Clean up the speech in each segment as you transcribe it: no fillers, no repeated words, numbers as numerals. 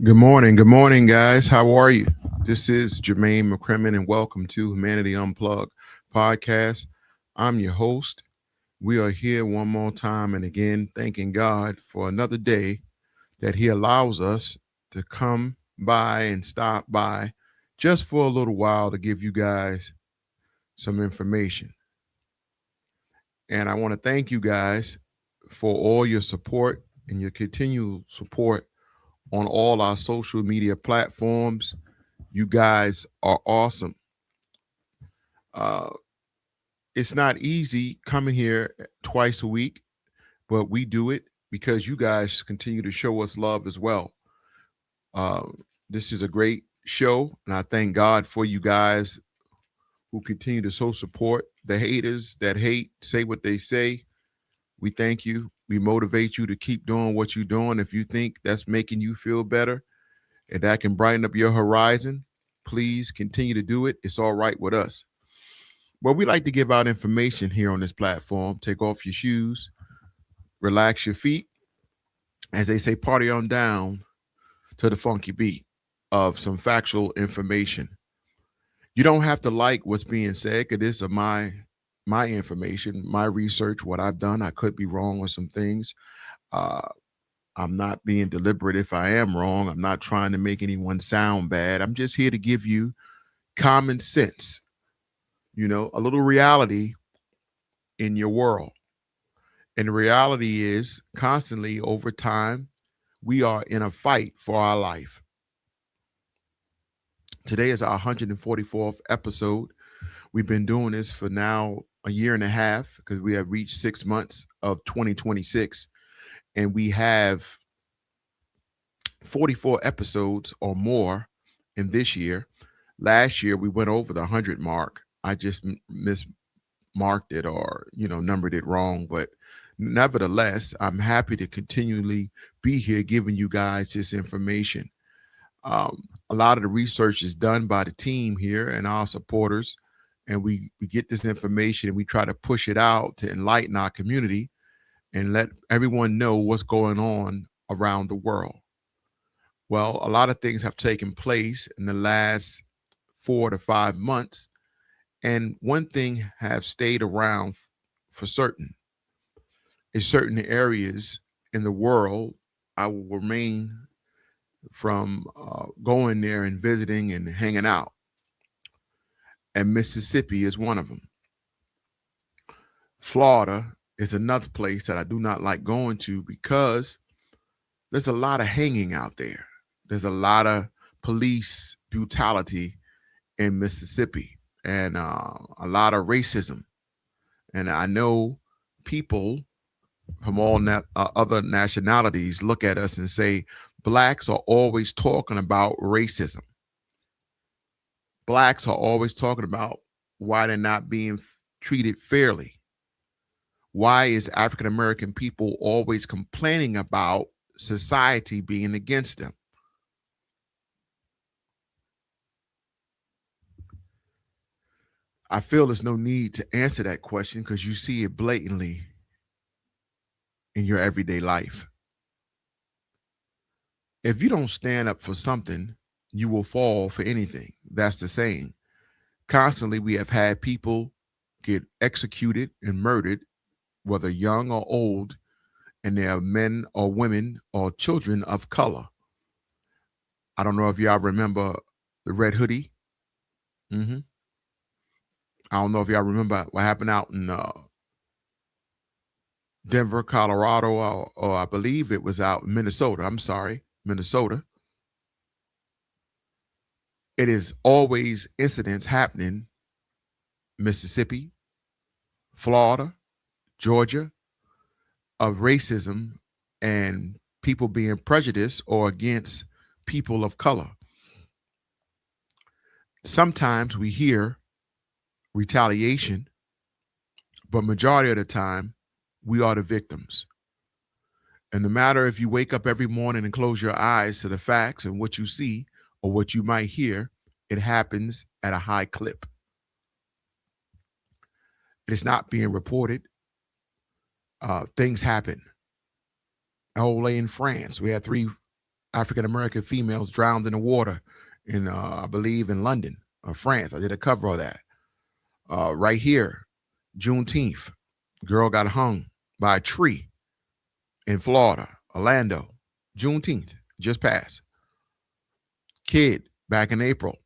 Good morning, guys. How are you? This is Jermaine McCrimmon, and welcome to Humanity Unplugged podcast. I'm your host. We are here one more time, and again, thanking God for another day that He allows us to come by and stop by just for a little while to give you guys some information. And I want to thank you guys for all your support and your continual support on all our social media platforms. You guys are awesome. Uh, it's not easy coming here twice a week, but we do it because you guys continue to show us love as well. Uh, this is a great show, and I thank God for you guys who continue to show support. The haters that hate, say what they say. We thank you. We motivate you to keep doing what you're doing. If you think that's making you feel better and that can brighten up your horizon, please continue to do it. It's all right with us. Well, we like to give out information here on this platform. Take off your shoes, relax your feet, as they say, party on down to the funky beat of some factual information. You don't have to like what's being said, because this is my information, my research, what I've done. I could be wrong on some things. Uh, I'm not being deliberate if I am wrong. I'm not trying to make anyone sound bad. I'm just here to give you common sense, a little reality in your world. And the reality is, constantly over time, we are in a fight for our life. Today is our 144th episode. We've been doing this for now a year and a half, because we have reached 6 months of 2026. And we have 44 episodes or more in this year. Last year, we went over the 100 mark. I just mismarked it, or, numbered it wrong. But nevertheless, I'm happy to continually be here giving you guys this information. A lot of the research is done by the team here and our supporters, and we get this information and we try to push it out to enlighten our community and let everyone know what's going on around the world. Well, a lot of things have taken place in the last 4 to 5 months, and one thing have stayed around for certain. In certain areas in the world, I will remain from going there and visiting and hanging out. And Mississippi is one of them. Florida is another place that I do not like going to, because there's a lot of hanging out there. There's a lot of police brutality in Mississippi, and a lot of racism. And I know people from all other nationalities look at us and say, blacks are always talking about racism. Blacks are always talking about why they're not being treated fairly. Why is African American people always complaining about society being against them? I feel there's no need to answer that question, because you see it blatantly in your everyday life. If you don't stand up for something, you will fall for anything. That's the saying. Constantly, we have had people get executed and murdered, whether young or old, and they are men or women or children of color. I don't know if y'all remember the red hoodie. hmm I don't know if y'all remember what happened out in Denver, Colorado, or I believe it was out in Minnesota. I'm sorry, Minnesota. It is always incidents happening Mississippi, Florida, Georgia, of racism and people being prejudiced or against people of color. Sometimes we hear retaliation, but majority of the time we are the victims. And no matter if you wake up every morning and close your eyes to the facts and what you see or what you might hear, it happens at a high clip. It is not being reported. Things happen. Oh, in France, we had three African-American females drowned in the water in, I believe, in London or France. I did a cover of that. Right here, Juneteenth, girl got hung by a tree in Florida, Orlando. Juneteenth just passed. Kid back in April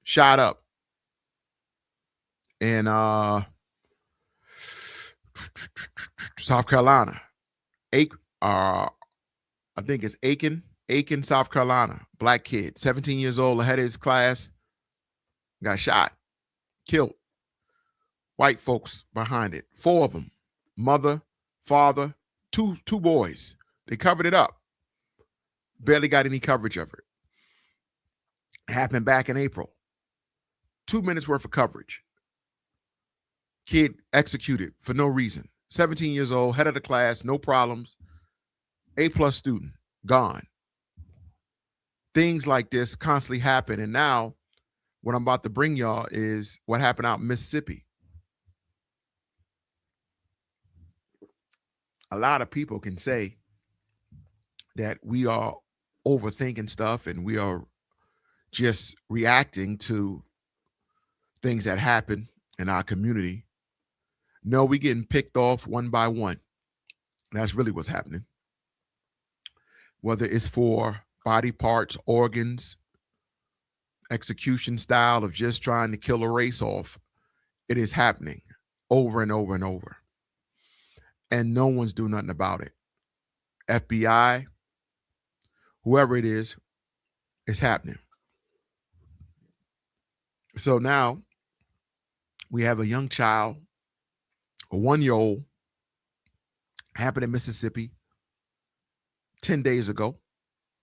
shot up in South Carolina. I think it's Aiken, South Carolina. Black kid, 17 years old, ahead of his class, got shot, killed. White folks behind it, 4 of them, mother, father, two boys. They covered it up. Barely got any coverage of it. It happened back in April. 2 minutes worth of coverage. Kid executed for no reason. 17 years old, head of the class, no problems. A+ student, gone. Things like this constantly happen. And now what I'm about to bring y'all is what happened out in Mississippi. A lot of people can say that we are overthinking stuff and we are just reacting to things that happen in our community. No, we getting picked off one by one. That's really what's happening. Whether it's for body parts, organs, execution style of just trying to kill a race off, it is happening over and over and over. And no one's doing nothing about it. FBI, whoever it is, it's happening. So now we have a young child, a 1-year-old, happened in Mississippi 10 days ago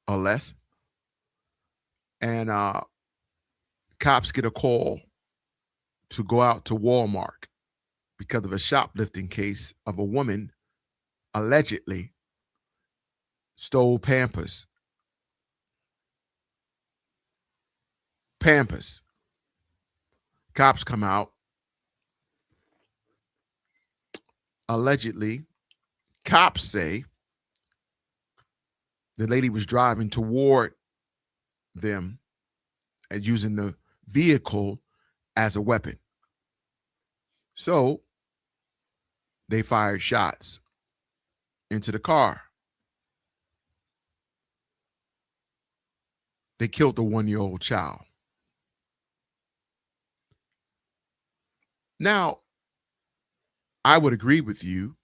or less. And cops get a call to go out to Walmart because of a shoplifting case of a woman allegedly stole Pampers. Cops come out. Allegedly, cops say the lady was driving toward them and using the vehicle as a weapon. So they fired shots into the car. They killed the 1-year-old child. Now, I would agree with you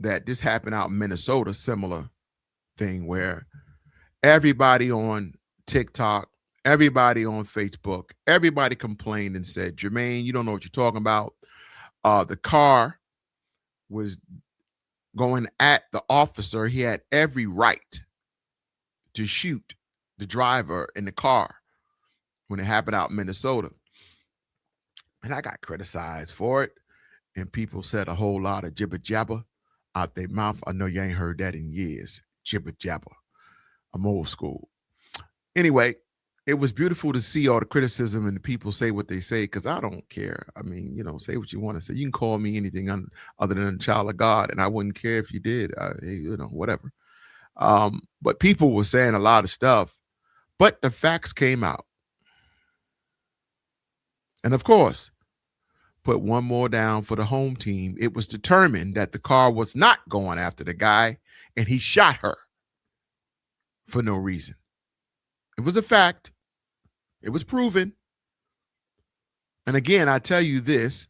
that this happened out in Minnesota, similar thing where everybody on TikTok, everybody on Facebook, everybody complained and said, Jermaine, you don't know what you're talking about. The car was going at the officer. He had every right to shoot the driver in the car when it happened out in Minnesota. And I got criticized for it. And people said a whole lot of jibber jabber out their mouth. I know you ain't heard that in years. Jibber jabber. I'm old school. Anyway, it was beautiful to see all the criticism and the people say what they say, because I don't care. I mean, you know, say what you want to say. You can call me anything other than a child of God, and I wouldn't care if you did. You know, whatever. But people were saying a lot of stuff, but the facts came out. And of course, put one more down for the home team. It was determined that the car was not going after the guy, and he shot her for no reason. It was a fact. It was proven. And again, I tell you this,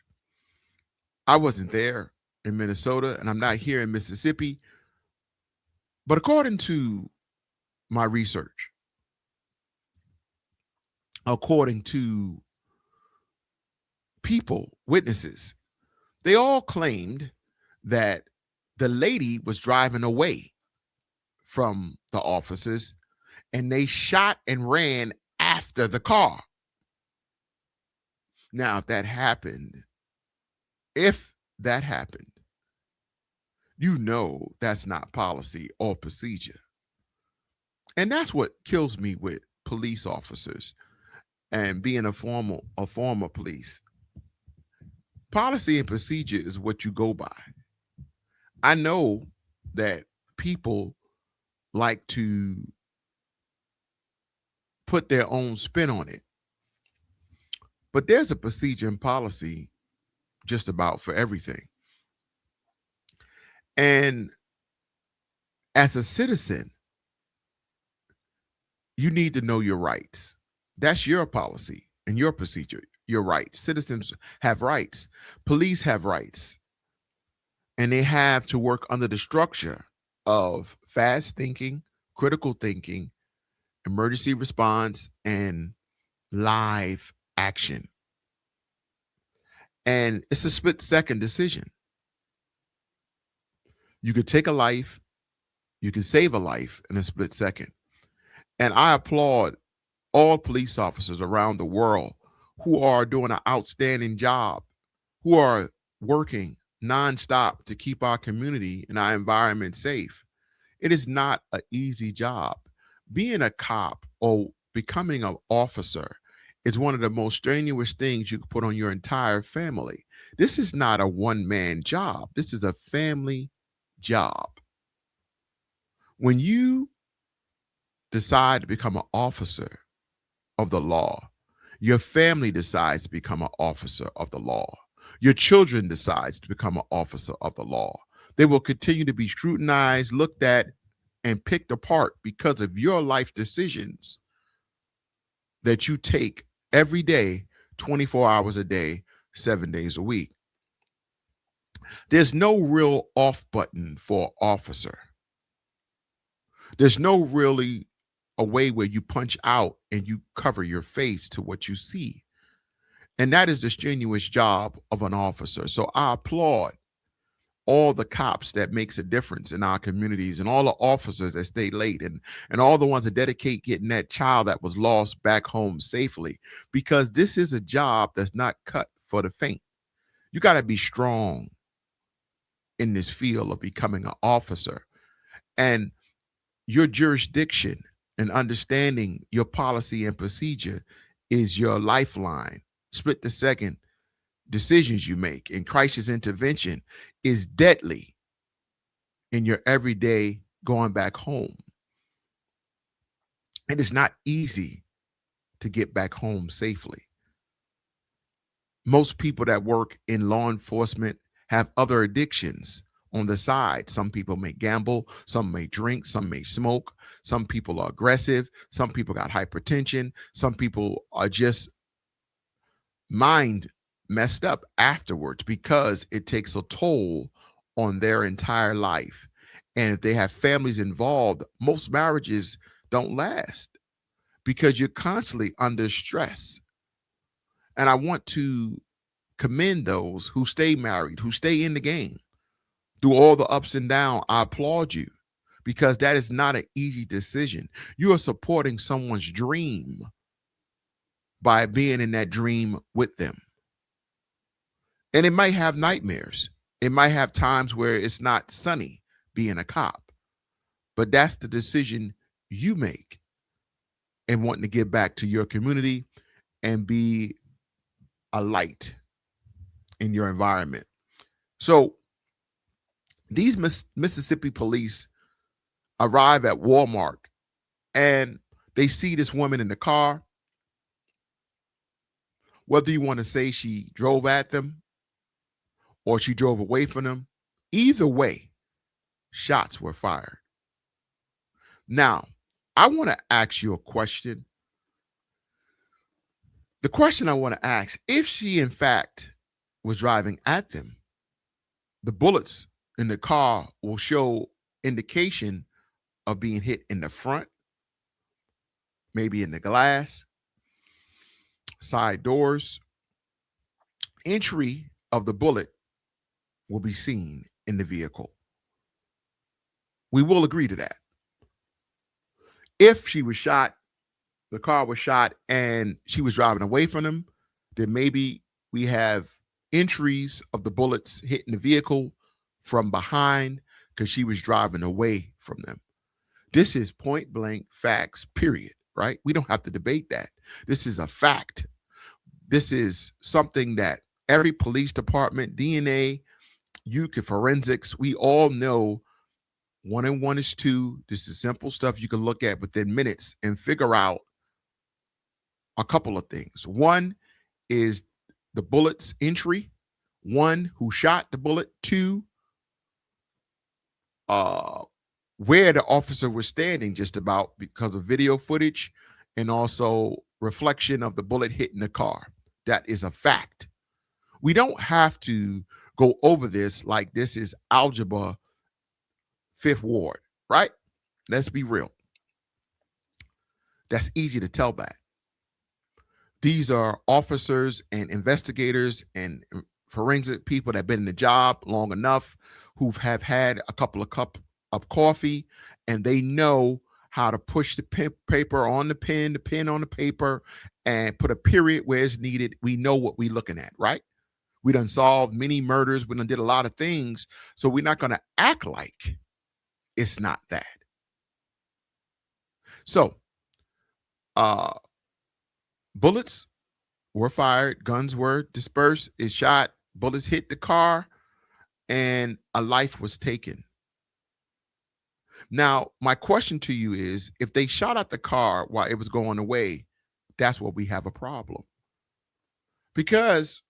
I wasn't there in Minnesota, and I'm not here in Mississippi. But according to my research, according to people, witnesses, they all claimed that the lady was driving away from the officers and they shot and ran after the car. Now, if that happened, you know that's not policy or procedure. And that's what kills me with police officers and being a former police. Policy and procedure is what you go by. I know that people like to put their own spin on it. But there's a procedure and policy just about for everything. And as a citizen, you need to know your rights. That's your policy and your procedure, your rights. Citizens have rights. Police have rights. And they have to work under the structure of fast thinking, critical thinking, emergency response, and live action. And it's a split-second decision. You could take a life, you can save a life in a split second. And I applaud all police officers around the world who are doing an outstanding job, who are working nonstop to keep our community and our environment safe. It is not an easy job. Being a cop or becoming an officer is one of the most strenuous things you can put on your entire family. This is not a one-man job. This is a family job. When you decide to become an officer of the law, your family decides to become an officer of the law. Your children decides to become an officer of the law. They will continue to be scrutinized, looked at, and picked apart because of your life decisions that you take every day, 24 hours a day, 7 days a week. There's no real off button for officer. There's no really a way where you punch out and you cover your face to what you see. And that is the strenuous job of an officer. So I applaud all the cops that makes a difference in our communities and all the officers that stay late and all the ones that dedicate getting that child that was lost back home safely, because this is a job that's not cut for the faint. You got to be strong in this field of becoming an officer, and your jurisdiction and understanding your policy and procedure is your lifeline. Split the second decisions you make in crisis intervention is deadly in your everyday going back home. It is not easy to get back home safely. Most people that work in law enforcement have other addictions on the side. Some people may gamble, some may drink, some may smoke, some people are aggressive, some people got hypertension, some people are just mind messed up afterwards because it takes a toll on their entire life. And if they have families involved, most marriages don't last because you're constantly under stress. And I want to commend those who stay married, who stay in the game through all the ups and downs. I applaud you because that is not an easy decision. You are supporting someone's dream by being in that dream with them. And it might have nightmares. It might have times where it's not sunny being a cop, but that's the decision you make and wanting to give back to your community and be a light in your environment. So these Mississippi police arrive at Walmart and they see this woman in the car. Whether you want to say she drove at them or she drove away from them, either way, shots were fired. Now, I want to ask you a question. The question I want to ask, if she in fact was driving at them, the bullets in the car will show indication of being hit in the front, maybe in the glass, side doors. Entry of the bullet will be seen in the vehicle. We will agree to that. If she was shot, the car was shot, and she was driving away from them, then maybe we have entries of the bullets hitting the vehicle from behind because she was driving away from them. This is point blank facts, period, right? We don't have to debate that. This is a fact. This is something that every police department, DNA, forensics, we all know 1 and 1 is 2. This is simple stuff you can look at within minutes and figure out a couple of things. One is the bullet's entry. 1, who shot the bullet. 2, where the officer was standing just about because of video footage and also reflection of the bullet hitting the car. That is a fact. We don't have to go over this like this is algebra 5th ward, right? Let's be real. That's easy to tell that. These are officers and investigators and forensic people that have been in the job long enough, who have had a couple of cups of coffee, and they know how to push the paper on the pen on the paper, and put a period where it's needed. We know what we're looking at, right? We done solved many murders. We done did a lot of things. So we're not going to act like it's not that. So, bullets were fired, guns were dispersed, it shot, bullets hit the car, and a life was taken. Now, my question to you is, if they shot at the car while it was going away, that's where we have a problem. Because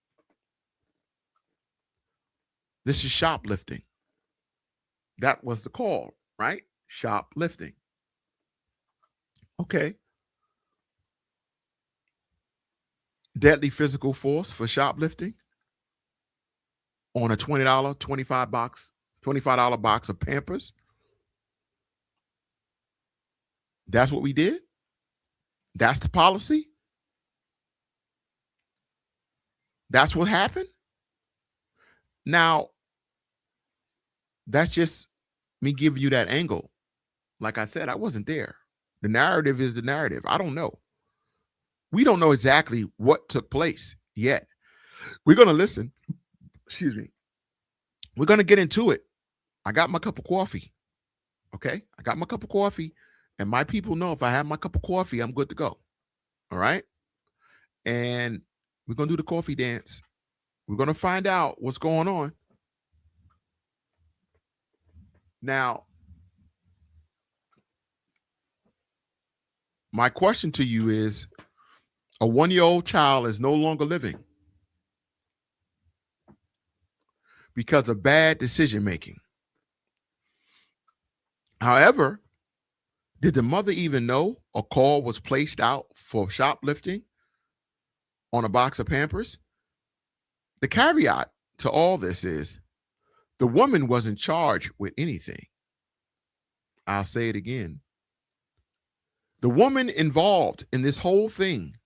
this is shoplifting. That was the call, right? Shoplifting. Okay. Deadly physical force for shoplifting on a $20, $25 box of Pampers. That's what we did. That's the policy. That's what happened. Now, that's just me giving you that angle. Like I said, I wasn't there. The narrative is the narrative. I don't know. We don't know exactly what took place yet. We're going to listen. Excuse me. We're going to get into it. I got my cup of coffee. Okay? I got my cup of coffee. And my people know if I have my cup of coffee, I'm good to go. All right? And we're going to do the coffee dance. We're going to find out what's going on. Now, my question to you is, a 1-year-old child is no longer living because of bad decision making. However, did the mother even know a call was placed out for shoplifting on a box of Pampers? The caveat to all this is the woman wasn't charged with anything. I'll say it again. The woman involved in this whole thing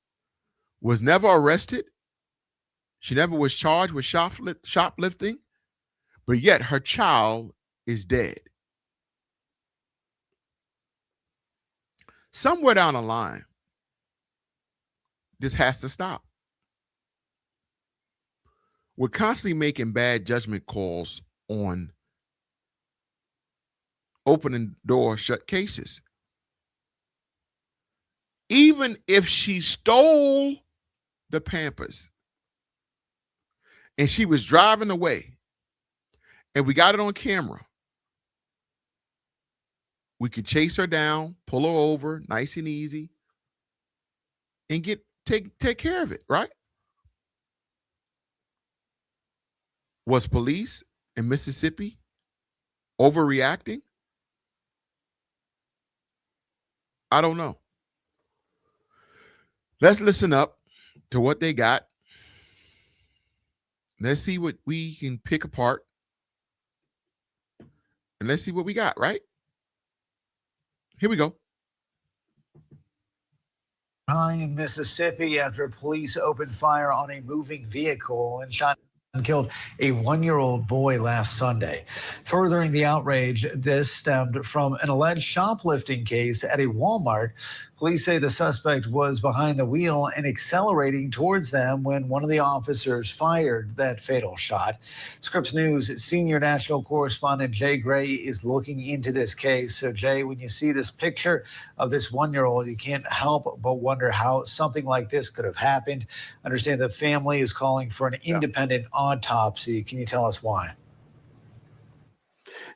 was never arrested. She never was charged with shoplifting, but yet her child is dead. Somewhere down the line, this has to stop. We're constantly making bad judgment calls on opening door shut cases. Even if she stole the Pampers and she was driving away and we got it on camera, we could chase her down, pull her over, nice and easy, and take care of it, right? Was police in Mississippi overreacting? I don't know. Let's listen up to what they got. Let's see what we can pick apart. And let's see what we got, right? Here we go. In Mississippi after police opened fire on a moving vehicle and shot and killed a 1-year-old boy last Sunday. Furthering the outrage, this stemmed from an alleged shoplifting case at a Walmart. Police say the suspect was behind the wheel and accelerating towards them when one of the officers fired that fatal shot. Scripps News senior national correspondent Jay Gray is looking into this case. So, Jay, when you see this picture of this 1-year-old, you can't help but wonder how something like this could have happened. Understand the family is calling for an independent autopsy. Can you tell us why?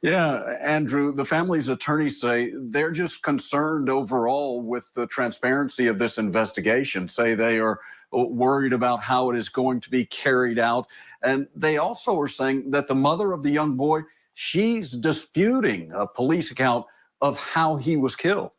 Yeah, Andrew, the family's attorneys say they're just concerned overall with the transparency of this investigation, say they are worried about how it is going to be carried out. And they also are saying that the mother of the young boy, she's disputing a police account of how he was killed.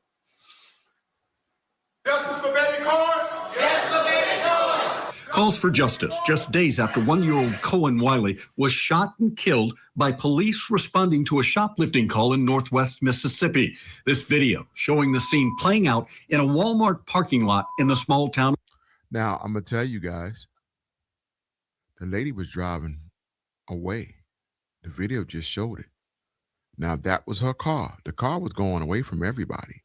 Justice for baby Cohen? Justice for baby Cohen! Calls for justice just days after one-year-old Kohen Wiley was shot and killed by police responding to a shoplifting call in northwest Mississippi. This video showing the scene playing out in a Walmart parking lot in the small town. Now, I'm going to tell you guys, the lady was driving away. The video just showed it. Now, that was her car. The car was going away from everybody.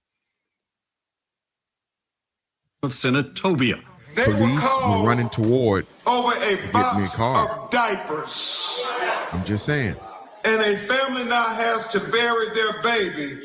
Of Senatobia. Police were running toward over a box car. of diapers. I'm just saying. And a family now has to bury their baby.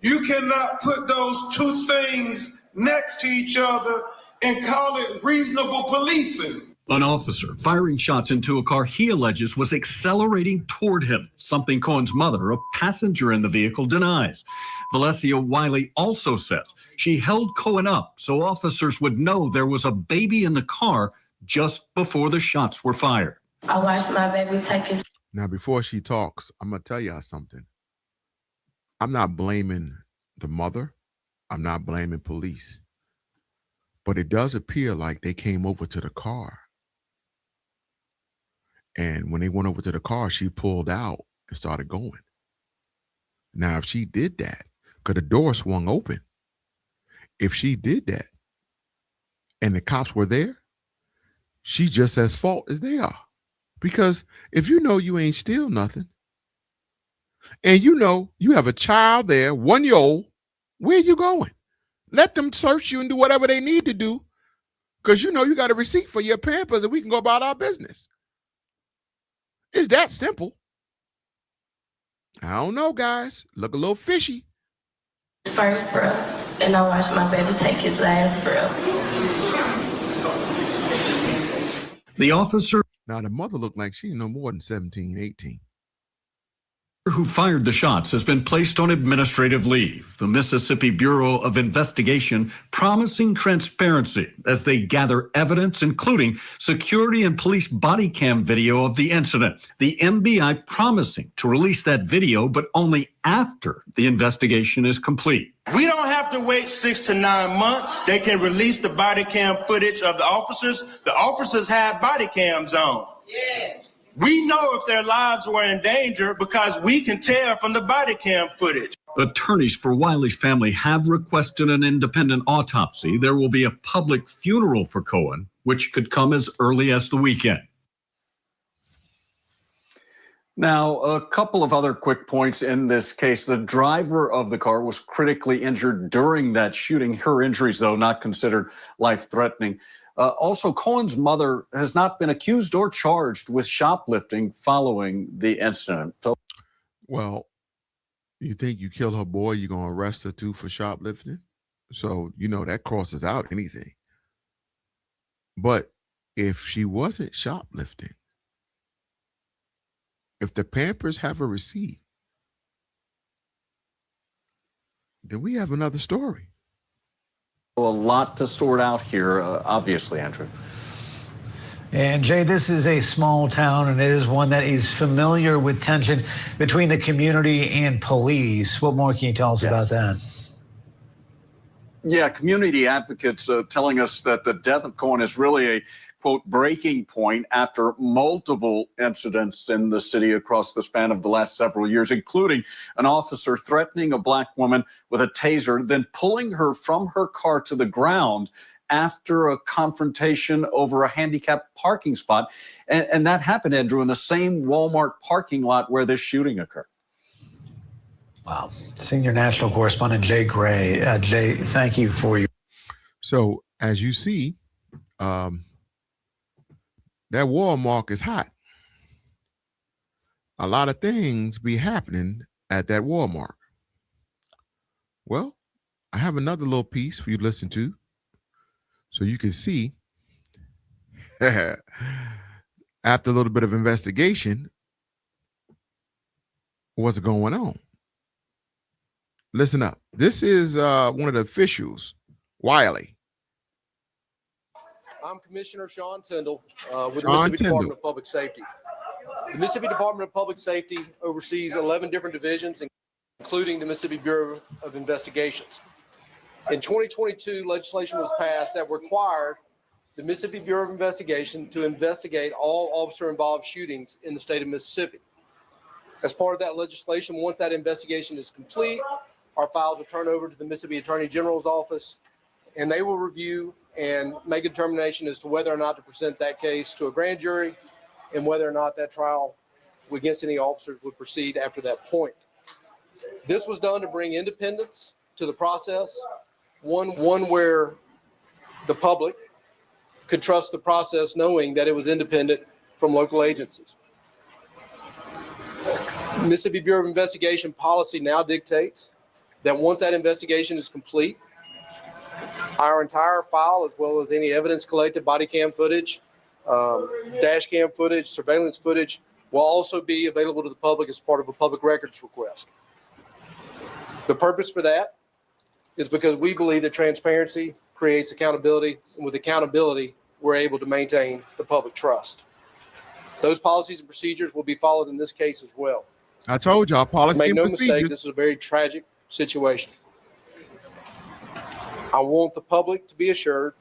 You cannot put those two things next to each other and call it reasonable policing. An officer firing shots into a car he alleges was accelerating toward him, something Cohen's mother, a passenger in the vehicle, denies. Vellesiya Wiley also says she held Cohen up so officers would know there was a baby in the car just before the shots were fired. I watched my baby take his... Now, before she talks, I'm going to tell y'all something. I'm not blaming the mother. I'm not blaming police. But it does appear like they came over to the car. And when they went over to the car, she pulled out and started going. Now, if she did that, because the door swung open, if she did that and the cops were there, she's just as fault as they are. Because if you know you ain't steal nothing, and you know you have a child there, 1-year-old, where you going? Let them search you and do whatever they need to do, because you know you got a receipt for your Pampers and we can go about our business. It's that simple. I don't know, guys. Look a little fishy. First breath, and I watched my baby take his last breath. The officer Now, the mother looked like she no more than 17, 18. who fired the shots has been placed on administrative leave. The Mississippi Bureau of Investigation promising transparency as they gather evidence, including security and police body cam video of the incident. The MBI promising to release that video, but only after the investigation is complete. We don't have to wait 6 to 9 months. They can release the body cam footage of the officers. The officers have body cams on. Yeah. We know if their lives were in danger because we can tell from the body cam footage. Attorneys for Wiley's family have requested an independent autopsy. There will be a public funeral for Cohen, which could come as early as the weekend. Now, a couple of other quick points in this case. The driver of the car was critically injured during that shooting. Her injuries, though, not considered life-threatening. Also, Cohen's mother has not been accused or charged with shoplifting following the incident. So, Well, you think you kill her boy, you're going to arrest her too for shoplifting? So, you know, that crosses out anything. But if she wasn't shoplifting, if the Pampers have a receipt, then we have another story. a lot to sort out here, obviously, Andrew. And Jay, this is a small town, and it is one that is familiar with tension between the community and police. What more can you tell us about that? Yeah, community advocates telling us that the death of Cohen is really a, quote, breaking point after multiple incidents in the city across the span of the last several years, including an officer threatening a black woman with a taser, then pulling her from her car to the ground after a confrontation over a handicapped parking spot. And that happened, Andrew, in the same Walmart parking lot where this shooting occurred. Wow. Senior national correspondent Jay Gray. Jay, thank you for you. So as you see, that Walmart is hot. A lot of things be happening at that Walmart. Well, I have another little piece for you to listen to so you can see after a little bit of investigation, what's going on. Listen up. This is one of the officials, Wiley. I'm Commissioner Sean Tyndall with the Sean Mississippi Tyndall. Department of Public Safety. The Mississippi Department of Public Safety oversees 11 different divisions, including the Mississippi Bureau of Investigations. In 2022, legislation was passed that required the Mississippi Bureau of Investigation to investigate all officer-involved shootings in the state of Mississippi. As part of that legislation, once that investigation is complete, our files are turned over to the Mississippi Attorney General's office, and they will review and make a determination as to whether or not to present that case to a grand jury and whether or not that trial against any officers would proceed after that point. This was done to bring independence to the process, one where the public could trust the process knowing that it was independent from local agencies. Mississippi Bureau of Investigation policy now dictates that once that investigation is complete, our entire file, as well as any evidence collected, body cam footage, dash cam footage, surveillance footage, will also be available to the public as part of a public records request. The purpose for that is because we believe that transparency creates accountability, and with accountability, we're able to maintain the public trust. Those policies and procedures will be followed in this case as well. I told y'all, policy Make and no procedures. mistake, this is a very tragic situation. I want the public to be assured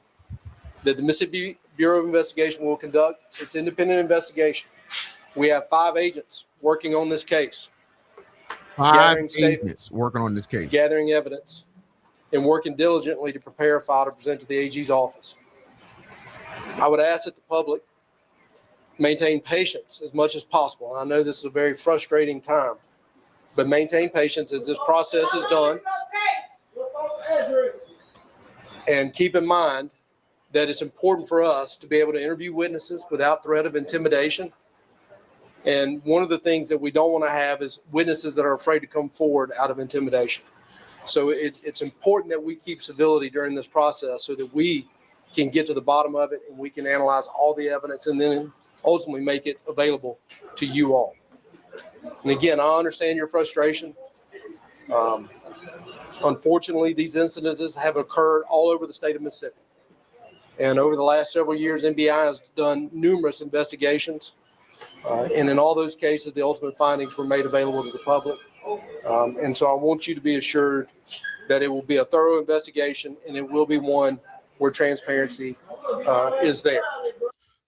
that the Mississippi Bureau of Investigation will conduct its independent investigation. We have 5 agents working on this case, 5 gathering agents statements, working on this case. gathering evidence, and working diligently to prepare a file to present to the AG's office. I would ask that the public maintain patience as much as possible. And I know this is a very frustrating time, but maintain patience as this process is done. And keep in mind that it's important for us to be able to interview witnesses without threat of intimidation. And one of the things that we don't want to have is witnesses that are afraid to come forward out of intimidation. So it's important that we keep civility during this process so that we can get to the bottom of it and we can analyze all the evidence and then ultimately make it available to you all. And again, I understand your frustration. Unfortunately, these incidences have occurred all over the state of Mississippi. And over the last several years, NBI has done numerous investigations. And in all those cases, the ultimate findings were made available to the public. And so I want you to be assured that it will be a thorough investigation and it will be one where transparency is there.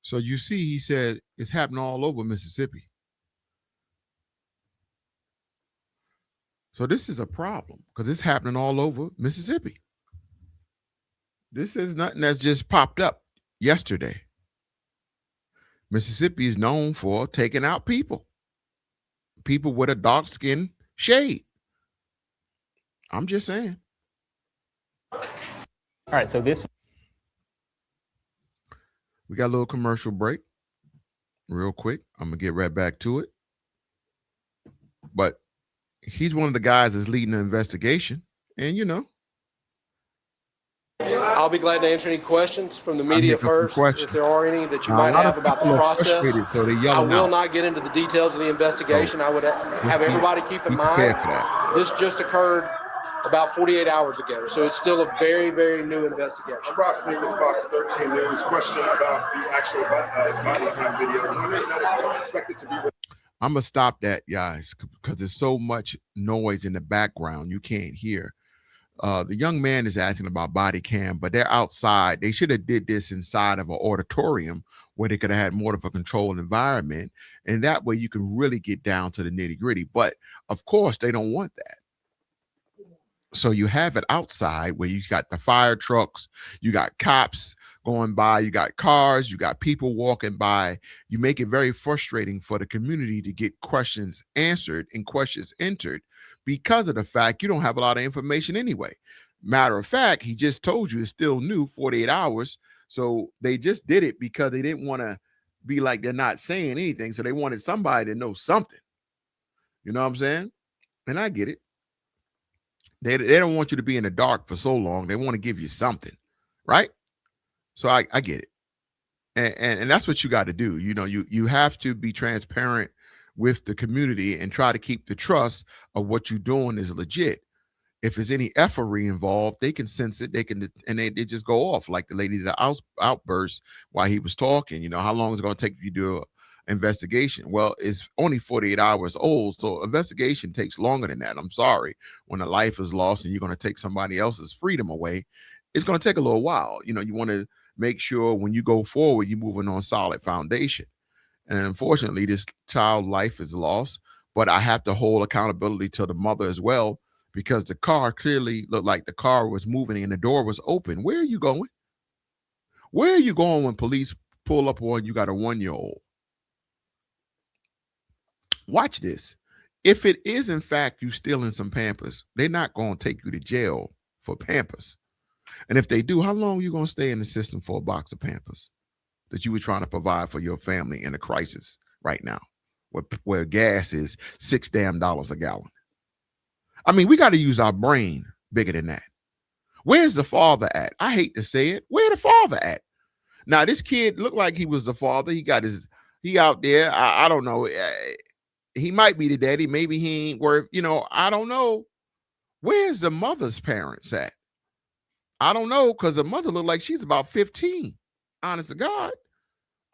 So you see, he said it's happening all over Mississippi. So this is a problem because it's happening all over Mississippi. This is nothing that's just popped up yesterday. Mississippi is known for taking out people with a dark skin shade. I'm just saying. All right, so this. We got a little commercial break real quick. I'm going to get right back to it. But he's one of the guys that's leading the investigation. And, you know. I'll be glad to answer any questions from the media first, if there are any that you might have about the process. So I will not get into the details of the investigation. I would have everybody keep in mind this just occurred about 48 hours ago. So it's still a very, very new investigation. I'm Rob Sneed with Fox 13 News. Question about the actual body cam video. When is that expected to be? I'm going to stop that, guys, because there's so much noise in the background you can't hear. The young man is asking about body cam, but they're outside. They should have did this inside of an auditorium where they could have had more of a controlled environment. And that way you can really get down to the nitty gritty. But of course, they don't want that. So you have it outside where you got the fire trucks, you got cops going by, you got cars, you got people walking by. You make it very frustrating for the community to get questions answered and questions entered because of the fact you don't have a lot of information anyway. Matter of fact, he just told you it's still new, 48 hours. So they just did it because they didn't want to be like they're not saying anything. So they wanted somebody to know something. You know what I'm saying? And I get it. They don't want you to be in the dark for so long. They want to give you something, right? So I get it. And that's what you got to do. You know, you have to be transparent with the community and try to keep the trust of what you're doing is legit. If there's any effery involved, they can sense it. They just go off like the lady that outburst while he was talking. You know, how long is it going to take you to do an investigation? Well, it's only 48 hours old, so investigation takes longer than that. I'm sorry. When a life is lost and you're going to take somebody else's freedom away, it's going to take a little while. You know, you want to make sure when you go forward, you're moving on solid foundation. And unfortunately, this child life is lost, but I have to hold accountability to the mother as well, because the car clearly looked like the car was moving and the door was open. Where are you going? Where are you going when police pull up on you got a 1-year-old? Watch this. If it is, in fact, you stealing some Pampers, they're not going to take you to jail for Pampers. And if they do, how long are you going to stay in the system for a box of Pampers that you were trying to provide for your family in a crisis right now, where gas is $6 a gallon? I mean, we got to use our brain bigger than that. Where's the father at? I hate to say it. Where the father at? Now, this kid looked like he was the father. He out there. I don't know. He might be the daddy. Maybe he ain't worth, I don't know. Where's the mother's parents at? I don't know, because the mother looked like she's about 15. Honest to God.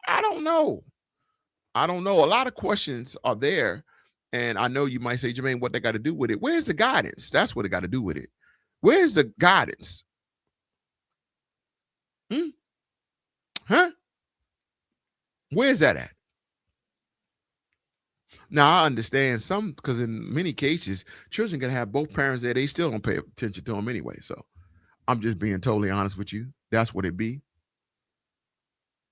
I don't know. A lot of questions are there. And I know you might say, Jermaine, what they got to do with it? Where's the guidance? That's what they got to do with it. Where's the guidance? Huh? Where's that at? Now, I understand some, because in many cases, children can have both parents there. They still don't pay attention to them anyway. So I'm just being totally honest with you. That's what it be.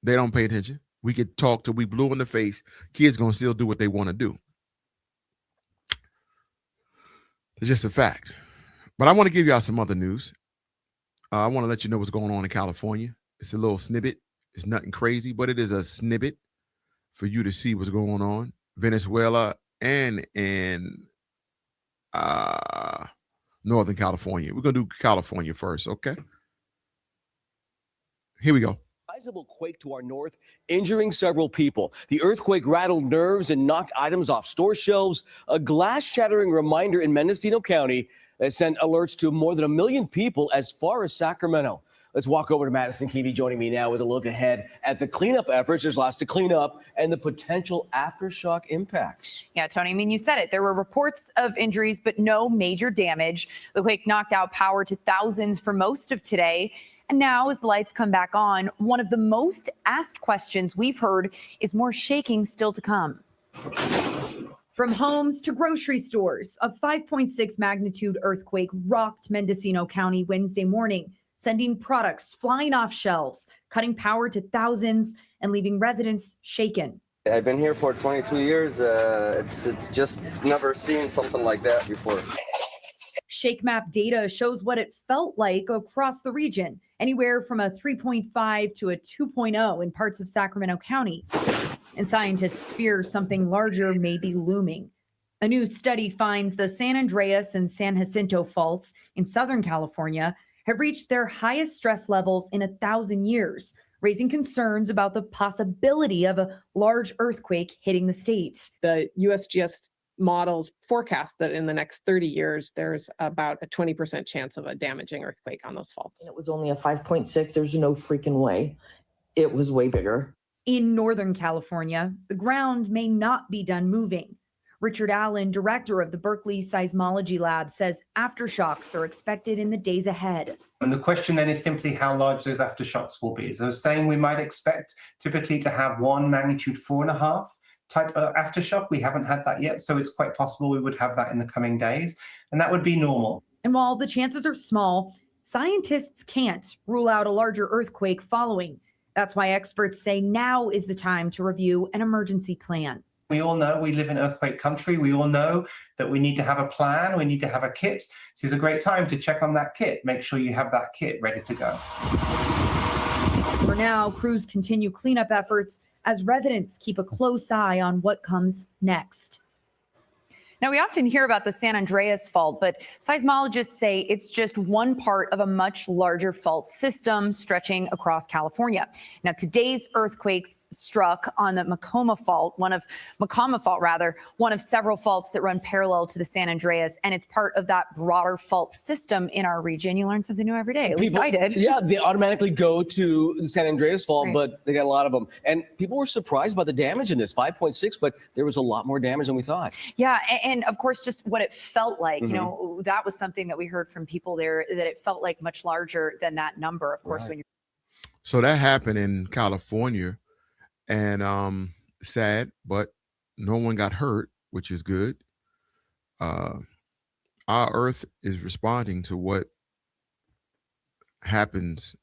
They don't pay attention. We could talk till we blue in the face. Kids going to still do what they want to do. It's just a fact. But I want to give y'all some other news. I want to let you know what's going on in California. It's a little snippet. It's nothing crazy, but it is a snippet for you to see what's going on. Venezuela and in Northern California. We're going to do California first, okay? Here we go. Sizable quake to our north, injuring several people. The earthquake rattled nerves and knocked items off store shelves. A glass-shattering reminder in Mendocino County that sent alerts to more than 1 million people as far as Sacramento. Let's walk over to Madison Keevy joining me now with a look ahead at the cleanup efforts. There's lots to clean up and the potential aftershock impacts. Yeah, Tony, I mean, you said it. There were reports of injuries, but no major damage. The quake knocked out power to thousands for most of today. And now, as the lights come back on, one of the most asked questions we've heard is more shaking still to come. From homes to grocery stores, a 5.6 magnitude earthquake rocked Mendocino County Wednesday morning, sending products flying off shelves, cutting power to thousands, and leaving residents shaken. I've been here for 22 years. It's just never seen something like that before. Shake map data shows what it felt like across the region, anywhere from a 3.5 to a 2.0 in parts of Sacramento County. And scientists fear something larger may be looming. A new study finds the San Andreas and San Jacinto faults in Southern California have reached their highest stress levels in 1,000 years, raising concerns about the possibility of a large earthquake hitting the state. The USGS models forecast that in the next 30 years, there's about a 20% chance of a damaging earthquake on those faults. It was only a 5.6. There's no freaking way. It was way bigger. In Northern California, the ground may not be done moving. Richard Allen, director of the Berkeley Seismology Lab, says aftershocks are expected in the days ahead. And the question then is simply how large those aftershocks will be. As I was saying, we might expect typically to have 1 magnitude 4.5 type of aftershock. We haven't had that yet, so it's quite possible we would have that in the coming days, and that would be normal. And while the chances are small, scientists can't rule out a larger earthquake following. That's why experts say now is the time to review an emergency plan. We all know we live in earthquake country. We all know that we need to have a plan. We need to have a kit. This is a great time to check on that kit. Make sure you have that kit ready to go. For now, crews continue cleanup efforts as residents keep a close eye on what comes next. Now, we often hear about the San Andreas fault, but seismologists say it's just one part of a much larger fault system stretching across California. Now, today's earthquakes struck on the Macoma fault, one of several faults that run parallel to the San Andreas, and it's part of that broader fault system in our region. You learn something new every day. At least I did. Yeah, they automatically go to the San Andreas fault, Right. but they got a lot of them. And people were surprised by the damage in this, 5.6, but there was a lot more damage than we thought. Yeah, and of course, just what it felt like. You know, that was something that we heard from people there, that it felt like much larger than that number. Of course, when you're So that happened in California, and sad, but no one got hurt, which is good. Our Earth is responding to what happens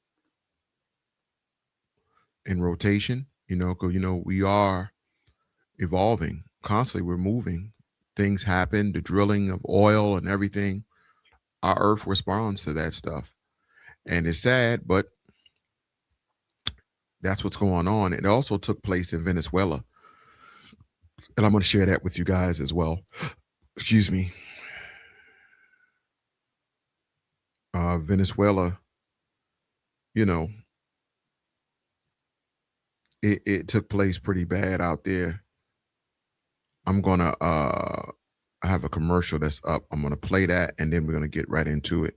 in rotation, because we are evolving constantly. We're moving. Things happen, the drilling of oil and everything. Our Earth responds to that stuff, and it's sad, but that's what's going on. It also took place in Venezuela, and I'm going to share that with you guys as well. Excuse me. Venezuela, it took place pretty bad out there. I'm gonna I have a commercial that's up. I'm gonna play that, and then we're gonna get right into it.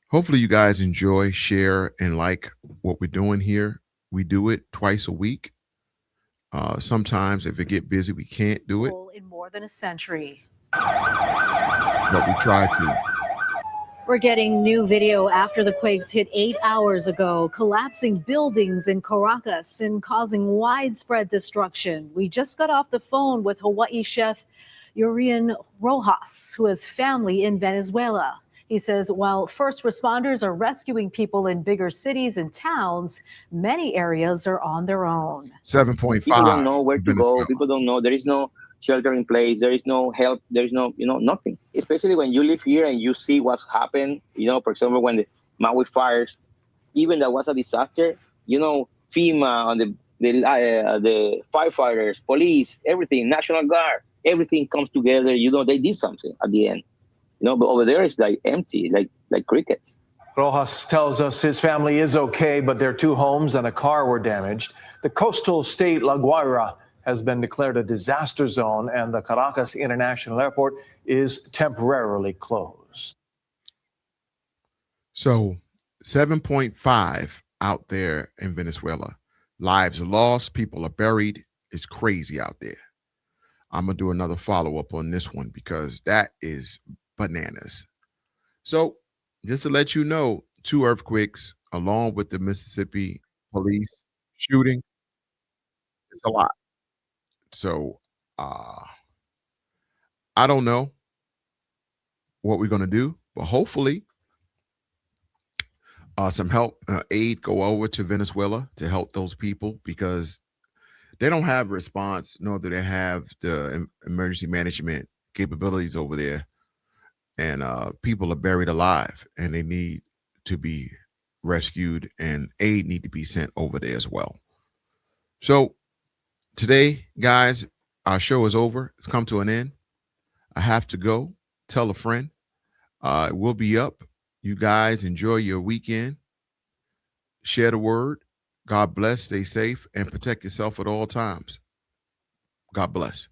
Hopefully you guys enjoy, share, and like what we're doing here. We do it twice a week. Sometimes if it get busy, we can't do it, In more than a century. but we try to. We're getting new video after the quakes hit 8 hours ago, collapsing buildings in Caracas and causing widespread destruction. We just got off the phone with Hawaii chef Urian Rojas, who has family in Venezuela. He says while first responders are rescuing people in bigger cities and towns, many areas are on their own. 7.5. People don't know where to Venezuela. go. People don't know. There is no shelter in place. There is no help. There is no, nothing. Especially when you live here and you see what's happened. For example, when the Maui fires, even that was a disaster. FEMA and the firefighters, police, everything, National Guard, everything comes together. They did something at the end. But over there it's like empty, like crickets. Rojas tells us his family is okay, but their 2 homes and a car were damaged. The coastal state La Guaira has been declared a disaster zone, and the Caracas International Airport is temporarily closed. So 7.5 out there in Venezuela. Lives lost, people are buried. It's crazy out there. I'm going to do another follow-up on this one because that is bananas. So just to let you know, 2 earthquakes along with the Mississippi police shooting. It's a lot. So I don't know what we're going to do, but hopefully some help, aid go over to Venezuela to help those people because they don't have a response, nor do they have the emergency management capabilities over there. And people are buried alive and they need to be rescued, and aid need to be sent over there as well. So today, guys, our show is over. It's come to an end. I have to go. Tell a friend. It will be up. You guys enjoy your weekend. Share the word. God bless. Stay safe and protect yourself at all times. God bless.